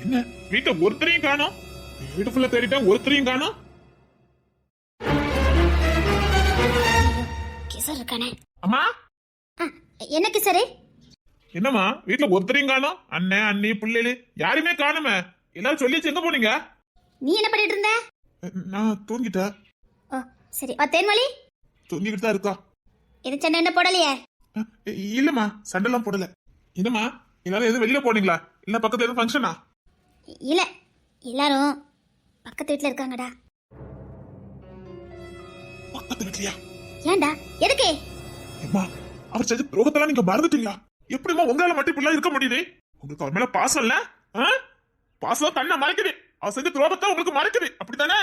என்ன வீட்டை ஒருத்தரையும் காணோம்? வீட்டு ஃபுல்லா தேடிட்டா ஒருத்தரையும் காணோம். கிசர் இருக்கானே. அம்மா என்ன கிசரு? என்னம்மா வீட்டுல ஒருத்தரையும் காணோம்? அண்ணன் அண்ணி பிள்ளைகளு யாருமே காணுமே. எல்லாரும் சொல்லி எங்க போனீங்க? நீ என்ன பண்ணிட்டு இருந்த? நான் தூங்கிட்டேன். ஓ சரி. தேன்மொழி தூங்கிட்டு தான் இருக்கா. இது சென்னை என்ன போடலையே? இல்லம்மா சண்டெல்லாம் போடல. என்னம்மா எல்லாரும் எதுவும் வெளியில போனீங்களா? இல்ல பக்கத்துல எதுவும் ஃபங்க்ஷனா? இல்ல, எல்லாரும் பக்கத்து வீட்டுல இருக்காங்கடா. பக்கத்து வீட்லயா? ஏன்டா? எதுக்கு? அம்மா அவர் செஞ்ச துரோகத்தெல்லாம் நீங்க மறந்துட்டீங்களா? எப்படிமா உங்களால மட்டும் இப்படிலாம் இருக்க முடியுது? உங்களுக்கு அவர் மேல பாசம் இல்ல? பாசம் கண்ணை மறைக்குது. அவர் செஞ்ச துரோகத்தை உங்களுக்கு மறைக்குது, அப்படித்தானே?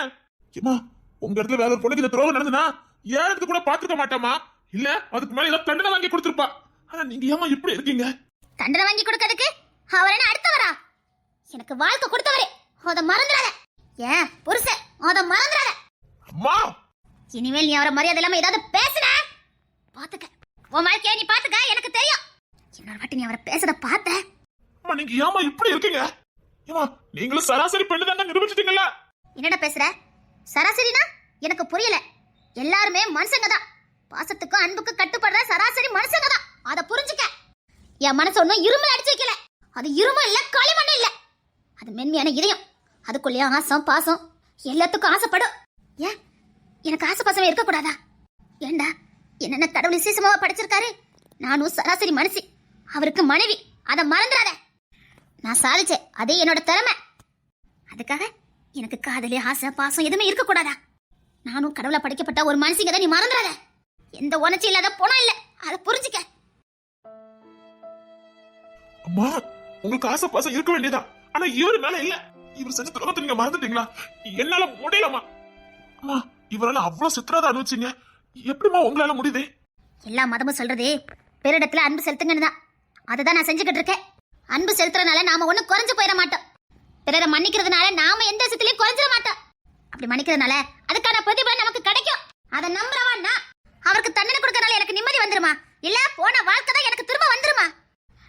ஏமா உங்க இடத்துல வேற ஒரு பொண்ணுக்கு இந்த துரோகம் நடந்துனா ஏன் எடுத்து கூட பாத்துக்க மாட்டாமா? இல்ல அதுக்கு மேல ஏதாவது தண்டனை வாங்கி கொடுத்துருப்பா. ஆனா நீங்க ஏமா இப்படி இருக்கீங்க? தண்டனை வாங்கி கொடுக்கிறதுக்கு அவர் என்ன அடுத்தவரா? எனக்கு வாழ்க்கை கொடுத்தவரே, அத மறந்துடாத. ஏன் புருஷன், அத மறந்துடாத. அம்மா இனிமேல் நீ அவரை மரியாதை இல்லாம ஏதாவது பேசுன பாத்துக்க. உன் வாழ்க்கைய நீ பாத்துக்க, எனக்கு தெரியும். இன்னொரு வாட்டி நீ அவரை பேசுறத பார்த்த. அம்மா நீங்க ஏமா இப்படி இருக்கீங்க? ஏமா நீங்களும் சராசரி பெண்ணு தானே நிரூபிச்சிட்டீங்களா? என்னடா பேசுற? சராசரினா எனக்கு புரியல. எல்லாருமே மனுஷங்க தான். பாசத்துக்கும் அன்புக்கும் கட்டுப்படுற சராசரி மனுஷங்க தான். அத புரிஞ்சுக்க. என் மனசு ஒன்னும் இருமல் அடிச்சு வைக்கல. அது இருமல் இல்ல, களிமண் இல்ல. அது மென்மையான இதயம். அதுக்குள்ளேயே ஆசம் பாசம் எல்லாத்துக்கும் ஆசைப்படும். ஏன் எனக்கு ஆசை பாசமே இருக்க கூடாதா? ஏண்டா என்னென்ன கடவுள் விசேஷமாவா படிச்சிருக்காரு? நானும் சராசரி மனுஷி, அவருக்கு மனைவி. அத மறந்துடாத. நான் சாதிச்சேன், அதே என்னோட திறமை. அதுக்காக எனக்கு காதலே ஆசை பாசம் எதுவுமே இருக்க கூடாதா? நானும் கடவுளை படிக்கப்பட்ட ஒரு மனுஷங்க தான். நீ மறந்துடாத. எந்த உணர்ச்சி இல்லாத போனா இல்ல, அத புரிஞ்சுக்க. அம்மா உங்களுக்கு ஆசை பாசம் இருக்க வேண்டியதா, ஆனா இவரு மேல இல்ல. இவர் செஞ்ச துரோகத்தை நீங்க மறந்துட்டீங்களா? என்னால முடியலமா. அம்மா இவரால அவ்வளவு சித்திரத்தை அனுபவிச்சீங்க, எப்படிமா உங்களால முடியுது? எல்லா மதமும் சொல்றது பெரிடத்துல அன்பு செலுத்துங்கன்னு தான். அதை நான் செஞ்சுக்கிட்டு இருக்கேன். அன்பு செலுத்துறதுனால நாம ஒண்ணும் குறைஞ்சு போயிட மாட்டோம். பிறரை மன்னிக்கிறதுனால நாம எந்த விஷயத்திலயும் குறைஞ்சிட மாட்டோம். அப்படி மன்னிக்கிறதுனால அதுக்கான பிரதிபலன் நமக்கு கிடைக்கும். அதை நம்புறவான்னா அவருக்கு தண்டனை கொடுக்கறனால எனக்கு நிம்மதி வந்துருமா? இல்ல போன வாழ்க்கை தான் எனக்கு திரும்ப வந்துருமா?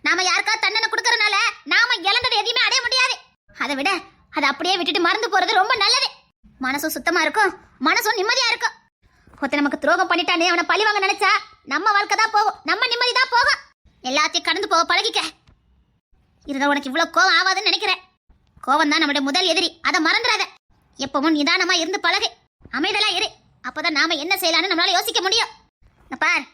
நாம யாருக்கா தண்டனை கொடுக்கறனால நாம இழந்தது எதையுமே அடைய முடியாது. அதை விட அதை அப்படியே விட்டுட்டு மறந்து போறது ரொம்ப நல்லது. மனசும் சுத்தமா இருக்கும், மனசும் நிம்மதியா இருக்கும். ஒருத்தர் நமக்கு துரோகம் பண்ணிட்டானே அவனை பழி வாங்க நினைச்சா நம்ம வாழ்க்கை தான் போகும், நம்ம நிம்மதி தான் போகும். எல்லாத்தையும் கடந்து போக பழகிக்க. இருந்தா உனக்கு இவ்வளவு கோவம் ஆகாதுன்னு நினைக்கிறேன். கோவம் தான் நம்மளுடைய முதல் எதிரி, அதை மறந்துடாத. எப்பவும் நிதானமா இருந்து பழகு, அமைதலா இரு. அப்பதான் நாம என்ன செய்யலாம்னு நம்மளால யோசிக்க முடியும். பார்,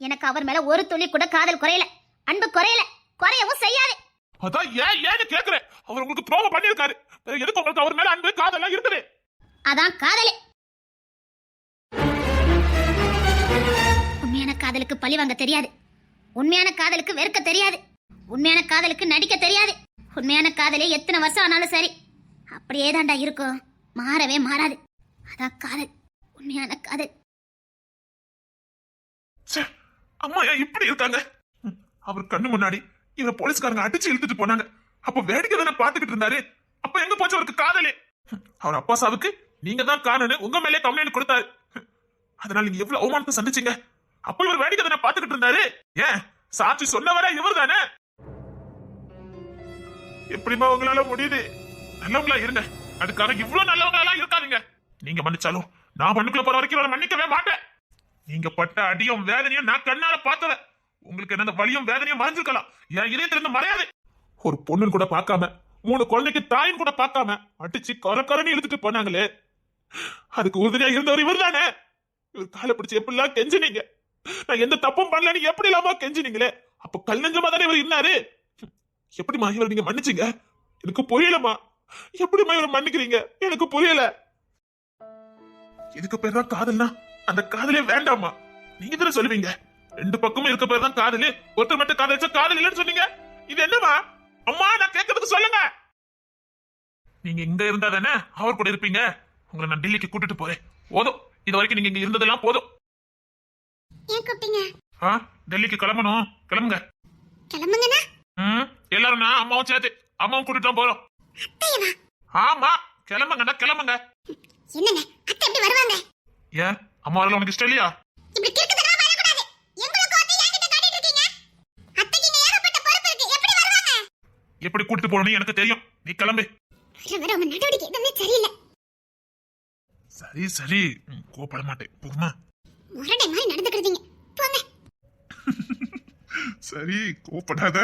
எனக்கு அவர் மேல ஒரு துளி கூட காதல் குறையல, அன்பு குறையல, குறையவும் செய்யாது. அதான் ஏன்னு கேக்குறேன். அவர் உங்களுக்கு துரோகம் பண்ணிருக்காரு, எதுக்கு உங்களுக்கு அவர் மேல அன்பு காதல் இருக்குது? அதான் காதலே. உண்மையான காதலுக்கு பழி வாங்க தெரியாது. உண்மையான காதலுக்கு வெறுக்க தெரியாது. உண்மையான காதலுக்கு நடிக்க தெரியாது. உண்மையான காதலே எத்தனை வருஷம் ஆனாலும் சரி அப்படியே தாண்டா இருக்கும், மாறவே மாறாது. அதான் காதல், உண்மையான காதல். அம்மா ஏன் இப்படி இருக்காங்க? அவர் கண்ணு முன்னாடி இவரை போலீஸ்காரங்க அடிச்சு இழுத்துட்டு போனாங்க. அப்ப வேடிக்கை தானே பாத்துக்கிட்டு இருந்தாரு. அப்ப எங்க போச்சு அவருக்கு காதலே? அவர் அப்பா சாவுக்கு நீங்க தான் காரணம் உங்க மேலே கம்ப்ளைண்ட் கொடுத்தாரு. அதனால நீங்க எவ்வளவு அவமானத்தை சந்திச்சீங்க. அப்ப இவர் வேடிக்கை தானே பாத்துக்கிட்டு இருந்தாரு. ஏன் சாட்சி சொன்னவரே இவர் தானே. எப்படிமா உங்களால முடியுது? நல்லவங்களா இருங்க, அதுக்காக இவ்வளவு நல்லவங்களா இருக்காதீங்க. நீங்க மன்னிச்சாலும் நான் மண்ணுக்குள்ள போற வரைக்கும் மன்னிக்கவே மாட்டேன். நீங்க பட்ட அடியும் வேதனையும் நான் கண்ணால பார்த்தவ. உங்களுக்கு என்ன வலியும் வேதனையும் மறைஞ்சிருக்கலாம், என் இதயத்திலிருந்து மறையாது. ஒரு பொண்ணுன்னு கூட பார்க்காம, 3 குழந்தைக்கு தாயின் கூட பார்க்காம அடிச்சு கரக்கரன்னு இழுத்துட்டு போனாங்களே, அதுக்கு உறுதியா இருந்தவர் இவர் தானே. இவர் காலை பிடிச்சு எப்படிலாம் கெஞ்சினீங்க. நான் எந்த தப்பும் பண்ணலன்னு எப்படி இல்லாம கெஞ்சினீங்களே, அப்ப கல் நெஞ்சமா தானே இவர் இருந்தாரு. எப்படிமா இவர் நீங்க மன்னிச்சீங்க? எனக்கு புரியலமா. எப்படிமா இவர் மன்னிக்கிறீங்க? எனக்கு புரியல. இதுக்கு பேர் தான் காதல்னா அந்த காதலே வேண்டாமா? நீங்க தானே சொல்லுவீங்க 2 பக்கமும் இருக்க பேர் தான் காதலு, ஒருத்தர் மட்டும் காதலிச்சா காதல் இல்லைன்னு சொன்னீங்க. இது என்னமா? அம்மா நான் கேட்கறதுக்கு சொல்லுங்க. நீங்க இங்க இருந்தா தானே அவர் கூட இருப்பீங்க. உங்களை நான் டெல்லிக்கு கூட்டிட்டு போறேன். போதும், இது வரைக்கும் நீங்க இங்க இருந்ததெல்லாம் போதும். டெல்லிக்கு கிளம்பணும், கிளம்புங்க. கிளம்புங்கண்ணா. எல்லாரும் நான் அம்மாவும் சேர்த்து அம்மாவும் கூட்டிட்டு போறோம். ஆமா கிளம்புங்கண்ணா, கிளம்புங்க. என்னங்க அத்தை எப்படி வருவாங்க? ஏன் அம்மா வரல உனக்கு இஷ்டம் இல்லையா? இப்படி கிறுக்குதெல்லாம் வரக்கூடாது. எங்களுக்கு வந்து என்கிட்ட காட்டிட்டு இருக்கீங்க. அத்தைக்கு ஏகப்பட்ட பொறுப்பு இருக்கு, எப்படி வருவாங்க? எப்படி கூட்டிட்டு போகணும்னு எனக்கு தெரியும். நீ கிளம்பு. வர உங்க நடவடிக்கை எதுவுமே சரியில்லை. சரி சரி, கோபப்பட மாட்டேன் போதுமா? முரடை மாதிரி நடந்துக்கிறீங்க, போங்க. சரி கோபப்படாத.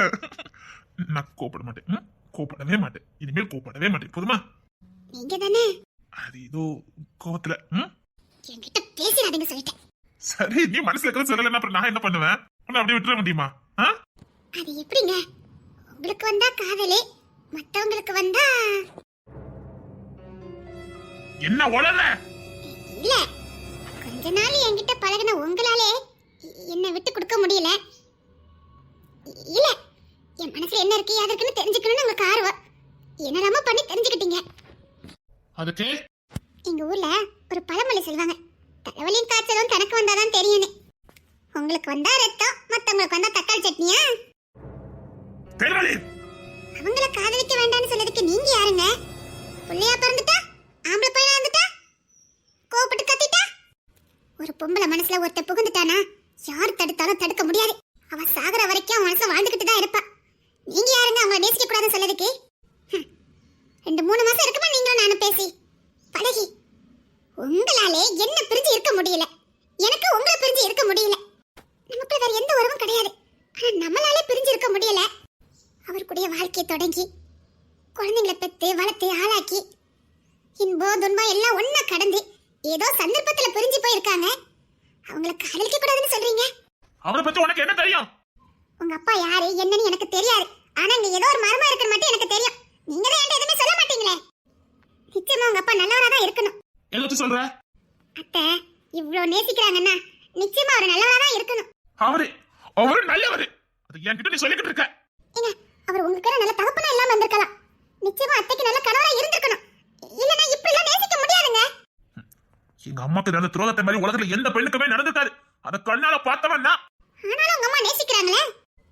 நான் கோபப்பட மாட்டேன், கோபப்படவே மாட்டேன், இனிமேல் கோபப்படவே மாட்டேன் போதுமா? நீங்க தானே அது ஏதோ கோபத்துல. என்கிட்ட பேசிடாதீங்க சொல்லிட்டேன். சரி, நீ மனசுல இருக்கிறது சொல்லலன்னா அப்புறம் நான் என்ன பண்ணுவேன்? உன்னை அப்படியே விட்டுற முடியுமா? அது எப்படிங்க? உங்களுக்கு வந்தா காதலே, மத்தவங்களுக்கு வந்தா என்ன உளற? இல்ல. கொஞ்ச நாள் என்கிட்ட பழகின உங்களாலே என்னை விட்டு கொடுக்க முடியல. இல்ல, என் மனசுல என்ன இருக்கு யாரு இருக்குன்னு தெரிஞ்சுக்கணும்னு உங்களுக்கு ஆர்வம். என்னெல்லாமோ பண்ணி தெரிஞ்சுக்கிட்டீங்க. அதுக்கு எங்க ஊர்ல ஒரு பழமொழி சொல்லுவாங்க, தலைவலியும் காய்ச்சலும் தனக்கு வந்தாதான் தெரியும்னு. உங்களுக்கு வந்தா ரத்தம், மத்தவங்களுக்கு வந்தா தக்காளி சட்னியா? தலைவலி. அவங்கள காதலிக்க வேண்டாம்னு சொல்லதுக்கு நீங்க யாருங்க? புள்ளையா பிறந்துட்டா, ஆம்பளை பையனா இருந்துட்டா, கோபப்பட்டு கத்திட்டா, ஒரு பொம்பளை மனசுல ஒருத்த புகுந்துட்டானா யார் தடுத்தாலும் தடுக்க முடியாது. அவ சாகுற வரைக்கும் அவன் மனசுல வாழ்ந்துகிட்டு தான் இருப்பா. நீங்க யாருங்க அவங்கள நேசிக்க கூடாதுன்னு சொல்லதுக்கு? 2-3 மாசம் இருக்குமா நீங்களும் நானும் பேசி பழகி? உங்களாலே என்ன பிரிஞ்சு இருக்க முடியல, எனக்கு உங்களை பிரிஞ்சு இருக்க முடியல. நமக்கு வேற எந்த உறவும் கிடையாது, ஆனா நம்மளாலே பிரிஞ்சு இருக்க முடியல. அவருடைய வாழ்க்கையை தொடங்கி குழந்தைங்களை பெத்து வளர்த்து ஆளாக்கி இன்பம் துன்பம் எல்லாம் ஒன்னா கடந்து ஏதோ சந்தர்ப்பத்துல பிரிஞ்சு போயிருக்காங்க. அவங்கள காதலிக்க கூடாதுன்னு சொல்றீங்க? அவரை பத்தி உனக்கு என்ன தெரியும்? உங்க அப்பா யாரு என்னன்னு எனக்கு தெரியாது, ஆனா இங்க ஏதோ ஒரு மர்மம் இருக்குன்னு மட்டும் எனக்கு தெரியும். நீங்க தான் என்கிட்ட எதுவுமே சொல்ல மாட்டீங்களே. நிச்சயமா உங்க அப்பா நல்லவரா தான் இருக்கணும். எதுக்கு சொல்ற? அத்தை இவ்வளவு நேசிக்கிறாங்கன்னா நிச்சயமா அவர் நல்லவரா தான் இருக்கணும். அவரு நல்லவரு, அது என்கிட்ட நீ சொல்லிக்கிட்டு இருக்க. ஏங்க, அவர் உங்களுக்கு நல்ல தகப்பனா இல்லாம இருந்திருக்கலாம். நிச்சயமா அத்தைக்கு நல்ல கணவரா இருந்திருக்கணும். இல்லனா இப்படி எல்லாம் நேசிக்க முடியாதுங்க. எங்க அம்மாக்கு நடந்த துரோகத்தை மாதிரி உலகத்துல எந்த பெண்ணுக்குமே நடந்துட்டாரு. அத கண்ணால பார்த்தவன் நான். ஆனாலும் உங்க அம்மா நேசிக்கிறாங்களே,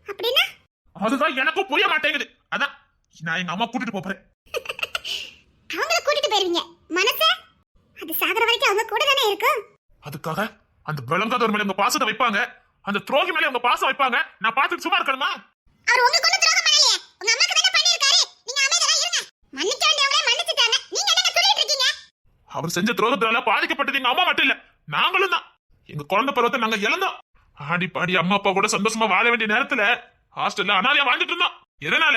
அப்படின்னா அதுதான் எனக்கும் புரிய மாட்டேங்குது. அதான் நான் எங்க அம்மா கூட்டிட்டு போறேன். அவங்கள கூட்டிட்டு போயிருவீங்க? மனசே அது சாகர வரைக்கும் அவங்க கூட தானே இருக்கும். அதுக்காக அந்த விளங்காதவர் மேல உங்க பாசத்தை வைப்பாங்க, அந்த துரோகி மேல உங்க பாசம் வைப்பாங்க. நான் பார்த்துட்டு சும்மா இருக்கணுமா? அவர் உங்களுக்கு ஒண்ணு துரோகம் பண்ணலையே, உங்க அம்மாக்கு தானே பண்ணிருக்காரு. நீங்க அமைதியா இருங்க. மன்னிக்க வேண்டியவங்களே மன்னிச்சிட்டாங்க, நீங்க என்ன சொல்லிட்டு இருக்கீங்க? அவர் செஞ்ச துரோகத்தால பாதிக்கப்பட்டது எங்க அம்மா மட்டும் இல்ல, நாங்களும் தான். எங்க குழந்தை பருவத்தை நாங்க இழந்தோம். ஆடி பாடி அம்மா அப்பா கூட சந்தோஷமா வாழ வேண்டிய நேரத்துல ஹாஸ்டல்ல அனாதையா வாழ்ந்துட்டு இருந்தோம். எதனால?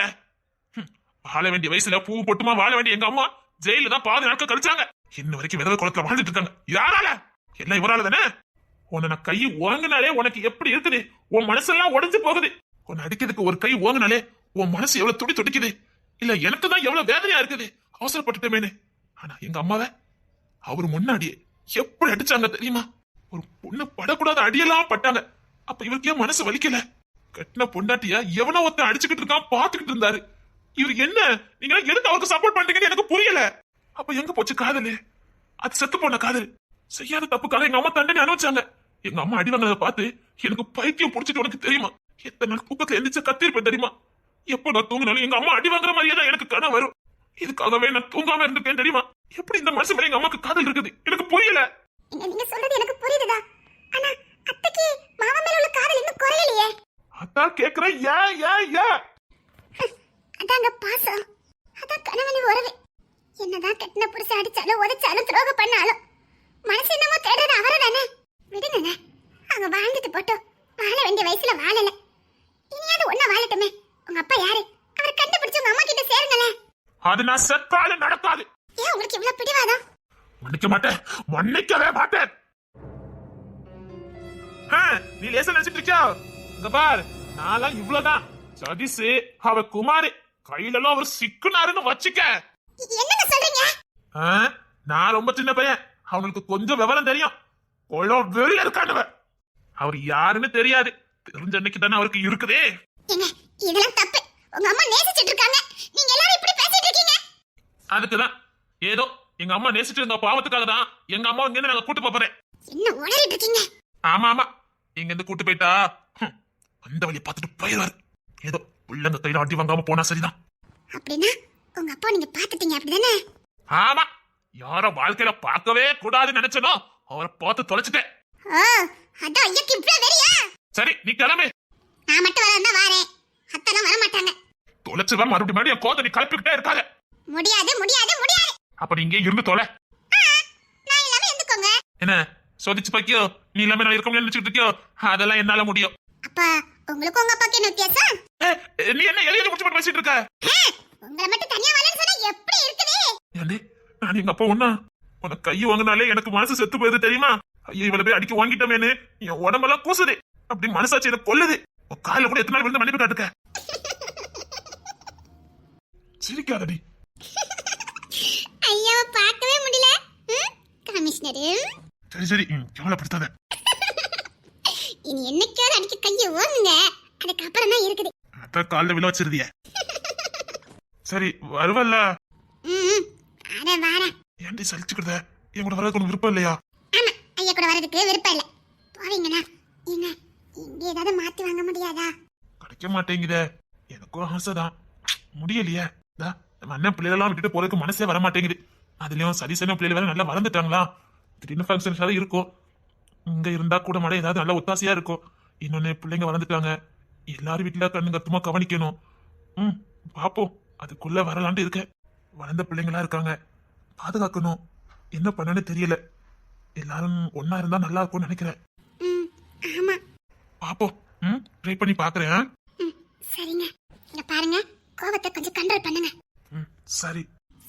வாழ வேண்டிய வயசுல பூ பொட்டுமா வாழ வேண்டிய எங்க அம்மா ஜெயில தான் பாதி நாட்கள் கழிச்சாங்க. இன்ன வரைக்கும் விதவை குளத்துல வாழ்ந்துட்டு இருக்காங்க. யாரால? எல்லாம் இவரால தானே. உன்னை நான் கை ஓங்கினாலே உனக்கு எப்படி இருக்குது? உன் மனசெல்லாம் உடைஞ்சு போகுது. உன்னை அடிக்கிறதுக்கு ஒரு கை ஓங்கினாலே உன் மனசு எவ்வளவு துடி துடிக்குது. இல்ல எனக்கு தான் எவ்வளவு வேதனையா இருக்குது, அவசரப்பட்டுட்டேமேனு. ஆனா எங்க அம்மாவை அவரு முன்னாடியே எப்படி அடிச்சாங்க தெரியுமா? ஒரு பொண்ணு படக்கூடாத அடியெல்லாம் பட்டாங்க. அப்ப இவருக்கு ஏன் மனசு வலிக்கல? கட்டின பொண்டாட்டியா எவனோ ஒருத்தன் அடிச்சுக்கிட்டு இருக்கான் பாத்துக்கிட்டு இருந்தாரு. இவரு என்ன, நீங்க எதுக்கு அவருக்கு சப்போர்ட் பண்றீங்கன்னு எனக்கு புரியல. அப்ப எங்க போச்சு காதலு? அது செத்து போன காதல். செய்யாத தப்புக்காக எங்க அம்மா தண்டனை அனுபவிச்சாங்க. எங்க அம்மா அடி வாங்கினதை பார்த்து எனக்கு பைத்தியம் பிடிச்சிட்டு உனக்கு தெரியுமா? எத்தனை நாள் தூக்கத்துல எந்திரிச்சு கத்திருப்பேன் தெரியுமா? எப்ப நான் தூங்கினாலும் எங்க அம்மா அடி வாங்குற மாதிரியே தான் எனக்கு கனவு வரும். இதுக்காகவே நான் தூங்காம இருந்திருக்கேன் தெரியுமா? எப்படி இந்த மனசு மேல எங்க அம்மாக்கு காதல் இருக்குது எனக்கு புரியல. நீங்க சொல்றது எனக்கு புரியுதுடா, ஆனா அத்தைக்கு மாமா மேல உள்ள காதல் இன்னும் குறையலையே. அதான் கேக்குறேன், ஏன் ஏன் ஏன்? அதாங்க பாசம், அதான் கணவன் உறவு. என்னதான் கட்டின புருஷ அடிச்சாலும் உதைச்சாலும் துரோகம் பண்ணாலும் மனசு என்னமோ தேடுறது அவரை தானே. விடுங்க, அவங்க வாழ்ந்துட்டு போட்டோம். வாழ வேண்டிய வயசுல வாழல, இனியாவது ஒன்னா வாழட்டுமே. உங்க அப்பா யாரு? அவர் கண்டுபிடிச்சு உங்க அம்மா கிட்ட சேருங்களேன். அது நான் செத்தாலும் நடக்காது. ஏன் உங்களுக்கு இவ்வளவு பிடிவாதம்? மன்னிக்க மாட்டேன், மன்னிக்கவே மாட்டேன். நீ லேசா நினைச்சிட்டு இருக்கியா? இங்க பார், நான்லாம் இவ்வளவுதான். சதீஷ் அவ குமாரி கையில அவர் சிக்குனாருன்னு வச்சுக்க. என்னங்க சொல்றீங்க? நான் ரொம்ப சின்ன பையன், அவனுக்கு கொஞ்சம் விவரம் தெரியும். கொள்ளும் வெளியில இருக்கானவ. அவர் யாருன்னு தெரியாது. தெரிஞ்ச அன்னைக்கு தானே அவருக்கு இருக்குதே. இதெல்லாம் தப்பு. உங்க அம்மா நேசிச்சிட்டு இருக்காங்க, நீங்க எல்லாரும் இப்படி பேசிட்டு இருக்கீங்க. அதுக்குதான் ஏதோ எங்க அம்மா நேசிட்டு இருந்த பாவத்துக்காக தான் எங்க அம்மா இங்க இருந்து நாங்க கூட்டு போறேன். என்ன உளறிட்டு இருக்கீங்க? ஆமா ஆமா, இங்க இருந்து கூட்டு போயிட்டா அந்த வழியை பார்த்துட்டு போயிடுவாரு. ஏதோ பிள்ளைங்க கையில அடி வாங்காம போனா சரிதான். அப்படின்னா உங்க அப்பா நீங்க பாத்துட்டீங்க அப்படிதானே? ஆமா, யார வாழ்க்கையில பார்க்கவே கூடாதுன்னு நினைச்சனோ அவரை பார்த்து தொலைச்சிட்டேன். அதான் ஐயக்கு இவ்ளோ வெறியா? சரி நீ கிளம்பு. நான் மட்டும் வரேன்னா வரேன், அத்தெல்லாம் வர மாட்டாங்க. தொலைச்சுதான் மறுபடியும் என் கோதை நீ கலப்பிக்கிட்டே இருக்காத. முடியாது முடியாது முடியாது. அப்ப நீ இங்கே இருந்து தொலை. நான் இல்லாம எந்துக்கோங்க. என்ன சோதிச்சு பாக்கியோ? நீ இல்லாம நான் இருக்க முடியாது நினைச்சுட்டு இருக்கியோ? அதெல்லாம் என்னால முடியும். அப்பா உங்களுக்கு உங்க அப்பாக்கு என்ன வித்தியாசம்? நீ என்ன எலியை குடிச்சு போட்டு பேசிட்டு இருக்க? உங்களை மட்டும் தனியா வாழன்னு சொன்னா எப்படி இருக்குது? ஏண்டி நான் எங்க அப்பா ஒண்ணா உனக்கு கை வாங்கினாலே எனக்கு மனசு செத்து போயிருது தெரியுமா? ஐயோ இவ்வளவு போய் அடிக்க வாங்கிட்டோமேனு என் உடம்பெல்லாம் கூசுது. அப்படி மனசாச்சு எனக்கு கொல்லுது. உன் கால கூட எத்தனை நாள் விழுந்து மன்னிப்பு காட்டுக்க. சிரிக்காதடி. ஐயோ பார்க்கவே முடியல. கமிஷனர் சரி சரி கவலைப்படுத்தாத. இனி என்னைக்காவது அடிக்க கையை ஓங்குங்க. அதுக்கப்புறம் தான் இருக்குது. அதான் காலில் விழ வச்சிருதிய. சரி வருவல்ல? அட வாரேன். ஏன்டி சலிச்சுக்கிறத? என் கூட வரதுக்கு உனக்கு விருப்பம் இல்லையா? ஆமா ஐயா கூட வரதுக்கு விருப்பம் இல்ல. போவீங்கண்ணா. என்ன இங்க ஏதாவது மாத்தி வாங்க முடியாதா? கிடைக்க மாட்டேங்குதே. எனக்கும் ஆசைதான், முடியலையே. நம்ம அண்ணன் பிள்ளைகளெல்லாம் விட்டுட்டு போறதுக்கு மனசே வர மாட்டேங்குது. அதுலயும் சரிசன பிள்ளைகள் வேற நல்லா வளர்ந்துட்டாங்களா. திடீர்னு ஃபங்க்ஷன்ஸ் ஏதாவது இருக்கும். இங்க இருந்தா கூட மழை ஏதாவது நல்லா ஒத்தாசையா இருக்கும். இன்னொன்னு பிள்ளைங்க வளர்ந்துட்டாங்க. எல்லாரும் வீட்டுல கண்ணு கத்துமா கவனிக்கணும். பாப்போம். அதுக்குள்ள வரலான்ட்டு இருக்க. வளர்ந்த பிள்ளைங்களா இருக்காங்க, பாதுகாக்கணும். என்ன பண்ணனு தெரியல. எல்லாரும் ஒன்னா இருந்தா நல்லா இருக்கும்னு நினைக்கிறேன். ஆமா பாப்போம். ட்ரை பண்ணி பாக்குறேன். சரிங்க. இங்க பாருங்க, கோபத்தை கொஞ்சம் கண்ட்ரோல் பண்ணுங்க. சரி.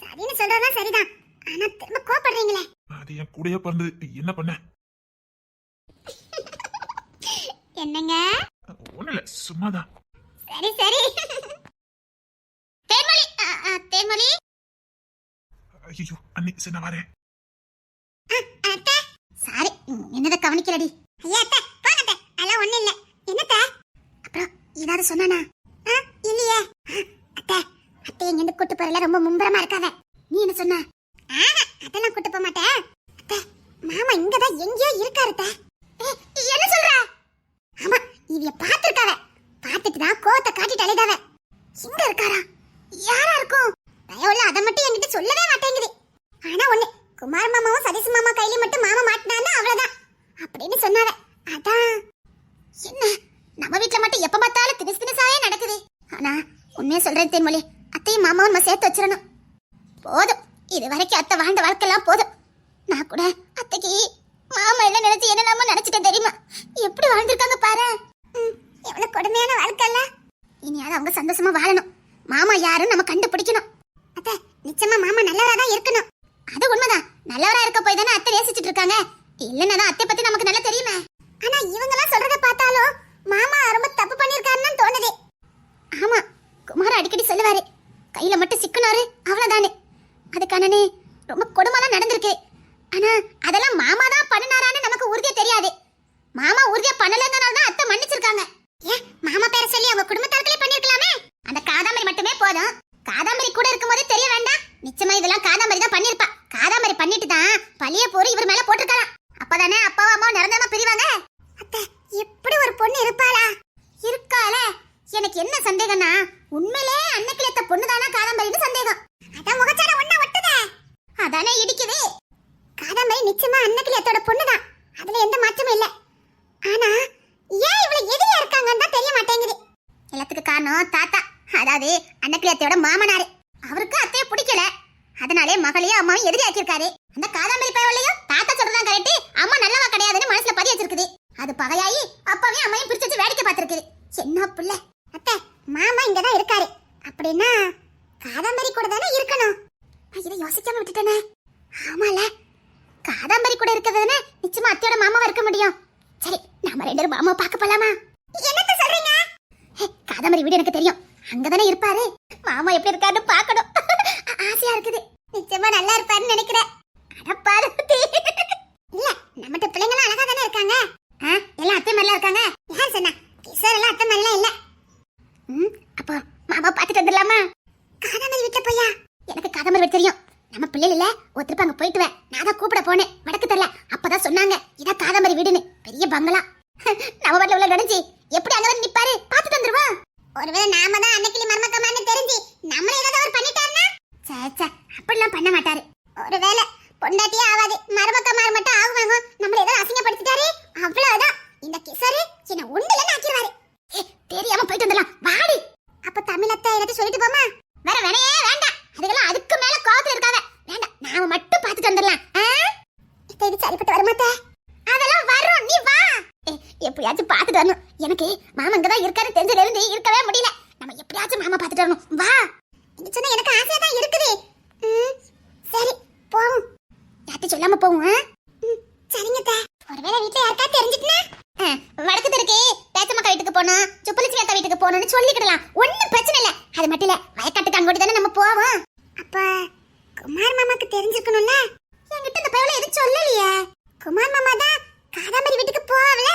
சரின்னு சொல்றதா சரிதான். ஆனா திரும்ப கோபப்படுறீங்களே. அது என் கூடயே பிறந்தது. என்ன பண்ண? என்னங்க? ஒண்ணு இல்ல, சும்மாதான். சரி சரி. தேன்மொழி தேன்மொழி. ஐயோ அண்ணி சரி நான் வரேன். அத்தை சாரி என்னத கவனிக்கலடி. ஐயா அத்தை போங்க. அதெல்லாம் ஒண்ணு இல்ல. என்னத்த? அப்புறம் ஏதாவது சொன்னானா? இல்லையே. அத்தை அத்தை எங்க கூட்டு போறல ரொம்ப மும்பரமா இருக்காத. நீ என்ன சொன்ன? அதெல்லாம் கூட்டு போக மாட்டேன். அத்தை மாமா இங்கதான் எங்கேயோ இருக்காரு. அத்தை என்ன சொல்ற? ஆமா இவ பாத்துட்டாவ. பாத்துட்டு தான் கோவத்தை காட்டிட்டு அலைதாவ. எங்க இருக்காரா? யாரா இருக்கும்? தயவுல அத மட்டும் என்கிட்ட சொல்லவே மாட்டேங்குது. ஆனா ஒண்ணு, குமார் மாமாவும் சதீஷ் மாமா கையில மட்டும் மாமா மாட்டினான்னு அவ்வளவுதான் அப்படின்னு சொன்னாவ. அதான் என்ன நம்ம வீட்டுல மட்டும் எப்ப பார்த்தாலும் திணிஸ் திணிசாவே நடக்குது. ஆனா உண்மையை சொல்றேன் தேன்மொழி, அத்தையும் மாமாவும் நம்ம சேர்த்து வச்சிடணும். போதும், இது வரைக்கும் அத்தை வாழ்ந்த வாழ்க்கைலாம் போதும். நான் கூட அத்தைக்கு மாமா என்ன நினைச்சு என்ன நம்ம நினைச்சிட்டேன் தெரியுமா? எப்படி வாழ்ந்திருக்காங்க பாரு. எவ்வளவு கொடுமையான வாழ்க்கை இல்ல. இனியாவது அவங்க சந்தோஷமா வாழணும். மாமா யாருன்னு நம்ம கண்டுபிடிக்கணும். அத்தை நிச்சயமா மாமா நல்லவரா தான் இருக்கணும். அது உண்மைதான். நல்லவரா இருக்க போய் தானே அத்தை நேசிச்சிட்டு இருக்காங்க. இல்லன்னா அத்தை பத்தி நமக்கு நல்லா தெரியுமே. ஆனா இவங்க எல்லாம் சொல்றத பார்த்தாலும் மாமா ரொம்ப தப்பு பண்ணிருக்காருன்னு தோணுது. ஆமா குமார் அடிக்கடி சொல்லுவாரு, கையில மட்டும் சிக்கனாரு அவ்வளவுதானே. அதுக்கானே ரொம்ப கொடுமைலாம் நடந்திருக்கு. ஆனா அதெல்லாம் மாமா தான் பண்ணினாரான்னு நமக்கு உறுதியா தெரியாது. மாமா உறுதியா பண்ணலங்கனால தான் அத்தை மன்னிச்சிருக்காங்க. ஏன் மாமா பேரை சொல்லி அவங்க குடும்பத்தார்களே பண்ணிருக்கலாமே. அந்த காதாமரி மட்டுமே போதும். காதாமரி கூட இருக்கும்போதே தெரிய வேண்டாம். நிச்சயமா இதெல்லாம் காதாமரி தான் பண்ணிருப்பா. காதாமரி பண்ணிட்டு தான் பழிய போரு இவர் மேல போட்டுருக்கலாம். அப்பதானே அப்பாவும் அம்மாவும் நிரந்தரமா பிரிவாங்க. அத்தை எப்படி ஒரு பொண்ணு இருப்பாளா? இருக்கால. எனக்கு என்ன சந்தேகம்னா, உண்மையிலே அன்னைக்கிலேத்த பொண்ணுதானா காதாமரின்னு சந்தேகம். அதான் முகச்சார ஒண்ணா ஒட்டுதே. அதானே இடிக்குது. காதாமரி நிச்சயமா அன்னைக்கிலேத்தோட பொண்ணுதான். அதுல எந்த மாற்றமும் இல்ல. ஆனா ஏன் இவ்வளவு எதிரியா இருக்காங்கன்னு தான் தெரிய மாட்டேங்குது. எல்லாத்துக்கு காரணம் தாத்தா, அதாவது அன்னக்கிளியத்தையோட மாமனாரு. அவருக்கு அத்தைய பிடிக்கல. அதனாலே மகளையும் அம்மாவும் எதிரியாக்கிருக்காரு. அந்த காதாமரி பயவளையும் தாத்தா சொல்றதான் கரெக்ட், அம்மா நல்லவா கிடையாதுன்னு மனசுல பதிய வச்சிருக்குது. அது பகையாயி அப்பாவையும் அம்மையும் பிரிச்சு வச்சு வேடிக்கை பார்த்திருக்குது. என்ன புள்ள. அத்தை மாமா இங்கதான் இருக்காரு அப்படின்னா காதாமரி கூட தானே இருக்கணும். இதை யோசிக்காம விட்டுட்டேனே. ஆமால, காதாம்பரி கூட இருக்கிறதுனா நிச்சயமா அத்தையோட மாமாவா இருக்க முடியும். சரி நாம ரெண்டு பேரும் மாமாவை பார்க்க போலாமா? என்னத்த சொல்றீங்க? காதாம்பரி வீடு எனக்கு தெரியும், அங்கதானே இருப்பாரு. மாமா எப்படி இருக்காருன்னு பார்க்கணும். ஆசையா இருக்குது. நிச்சயமா நல்லா இருப்பாருன்னு நினைக்கிறேன். அட பாரு இல்ல, நம்மட்ட பிள்ளைங்க அழகா தானே இருக்காங்க. எல்லாம் அத்தை மாதிரிலாம் இருக்காங்க. யார் சொன்னா? கிஷோர் எல்லாம் அத்தை மாதிரிலாம் இல்ல. அப்போ மாமா பார்த்துட்டு வந்துடலாமா? காதாம்பரி வீட்டுல போயா? எனக்கு காதாம்பரி வீடு தெரியும். நம்ம பிள்ளைல இல்ல ஒருத்தருப்பு அங்க போயிட்டு நான் தான் கூப்பிட போனேன். வடக்கு தெரியல. அப்பதான் சொன்னாங்க இதான் காதாம்பரி வீடுன்னு. பெரிய பங்களா. நம்ம வீட்டுல உள்ள நுழைஞ்சி எப்படி அங்க வந்து நிப்பாரு, பார்த்துட்டு வந்துருவோம். ஒருவேளை நாம தான் அன்னைக்கு மர்மக்கமான்னு தெரிஞ்சு நம்மள ஏதாவது அவர் பண்ணிட்டாருன்னா? சே அப்படிலாம் பண்ண மாட்டாரு. ஒருவேளை பொண்டாட்டியே ஆவாது, மர்மக்கமார் மட்டும் ஆகுவாங்க. நம்மள ஏதாவது அசிங்கப்படுத்திட்டாரு அவ்வளவுதான். இந்த கிஷோரு என்ன ஒண்ணுலன்னு ஆக்கிடுவாரு. தெரியாம போயிட்டு வந்துடலாம் வாடி. அப்ப தமிழத்தை எல்லாத்தையும் சொல்லிட்டு போமா. வேற வேணையே வேண்டாம். அதுக்கெல்லாம் அதுக்கு மேல கோவத்துல இருக்காத. வேண்டாம், நாம மட்டும் பாத்துட்டு வந்துடலாம். இது சரிப்பட்டு வரமாட்டே. அதெல்லாம் வரும், நீ வா. எப்படியாச்சும் பாத்துட்டு வரணும். எனக்கு மாமா இங்கதான் இருக்காரு தெரிஞ்சதுல இருந்து இருக்கவே முடியல. நம்ம எப்படியாச்சும் மாமா பாத்துட்டு வரணும். வா. நீ சொன்ன எனக்கு ஆசையா தான் இருக்குது. சரி போவோம். யார்கிட்ட சொல்லாம போவோம். சரிங்க தா. ஒருவேளை வீட்டுல யாருக்கா தெரிஞ்சுட்டுனா வடக்கு தெருக்கு பேச்சம்மா வீட்டுக்கு போனோம், சுப்பலட்சுமி அக்கா வீட்டுக்கு போகணும்னு சொல்லிக்கிடலாம். ஒன்னும் பிரச்சனை இல்ல. அது மட்டும் இல்ல, வயக்காட்டுக்கு அங்கோட்டி தானே நம்ம போவோம். அப்ப குமார் மாமாக்கு தெரிஞ்சிருக்கணும்ல. என்கிட்ட இந்த பையல எதுவும் சொல்லலையே. குமார் மாமா தான் காதாமரி வீட்டுக்கு போகல.